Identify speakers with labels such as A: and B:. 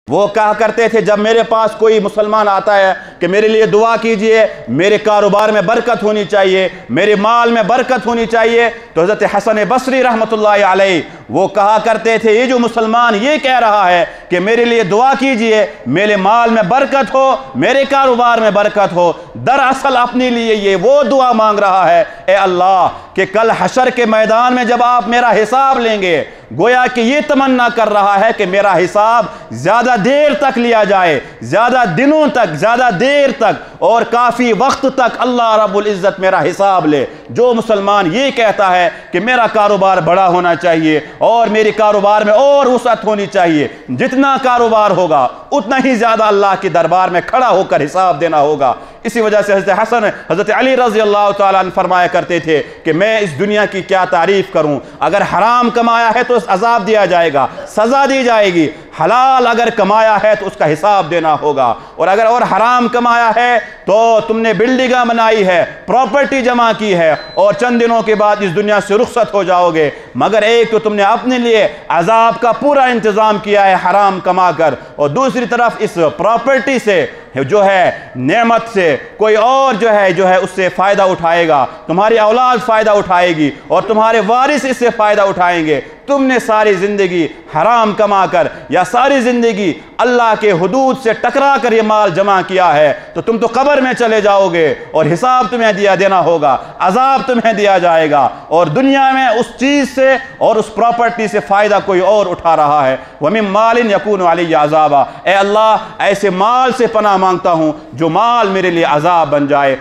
A: وہ کہا کرتے تھے جب میرے پاس کوئی مسلمان آتا ہے کہ میرے لیے دعا کیجئے، میرے کاروبار میں برکت ہونی چاہیے، میرے مال میں برکت ہونی چاہیے، تو حضرت حسن بصری رحمۃ اللہ علیہ وہ کہا کرتے تھے یہ جو مسلمان یہ کہہ رہا ہے کہ میرے لیے دعا کیجئے، میرے مال میں برکت ہو، میرے کاروبار میں برکت ہو، دراصل اپنے لیے یہ وہ دعا مانگ رہا ہے، اے اللہ کہ کل حشر کے میدان میں جب آپ میرا حساب لیں گے، گویا کہ یہ تمنا کر رہا ہے کہ میرا حساب زیادہ دیر تک لیا جائے، زیادہ دنوں تک، زیادہ دیر تک اور کافی وقت تک اللہ رب العزت میرا حساب لے۔ جو مسلمان یہ کہتا ہے کہ میرا کاروبار بڑا ہونا چاہیے اور میرے کاروبار میں اور وسعت ہونی چاہیے، جتنا کاروبار ہوگا اتنا ہی زیادہ اللہ کے دربار میں کھڑا ہو کر حساب دینا ہوگا۔ اسی وجہ سے حضرت علی رضی اللہ تعالیٰ عنہ فرمایا کرتے تھے کہ میں اس دنیا کی کیا تعریف کروں، اگر حرام کمایا ہے تو عذاب دیا جائے گا، سزا دی جائے گی، حلال اگر کمایا ہے تو اس کا حساب دینا ہوگا، اور اگر اور حرام کمایا ہے تو تم نے بلڈنگاں بنائی ہے، پراپرٹی جمع کی ہے اور چند دنوں کے بعد اس دنیا سے رخصت ہو جاؤ گے، مگر ایک تو تم نے اپنے لیے عذاب کا پورا انتظام کیا ہے حرام کما کر، اور دوسری طرف اس پراپرٹی سے جو ہے نعمت سے کوئی اور جو ہے اس سے فائدہ اٹھائے گا، تمہاری اولاد فائدہ اٹھائے گی اور تمہارے وارث اس سے فائدہ اٹھائیں گے۔ تم نے ساری زندگی حرام کما کر یا ساری زندگی اللہ کے حدود سے ٹکرا کر یہ مال جمع کیا ہے تو تم تو قبر میں چلے جاؤ گے اور حساب تمہیں دینا ہوگا، عذاب تمہیں دیا جائے گا، اور دنیا میں اس چیز سے اور اس پراپرٹی سے فائدہ کوئی اور اٹھا رہا ہے۔ وَمِن مَالٍ يَكُونُ عَلَيَّ عَذَابًا، اے اللہ ایسے مال سے پناہ مانگتا ہوں جو مال میرے لیے عذاب بن جائے۔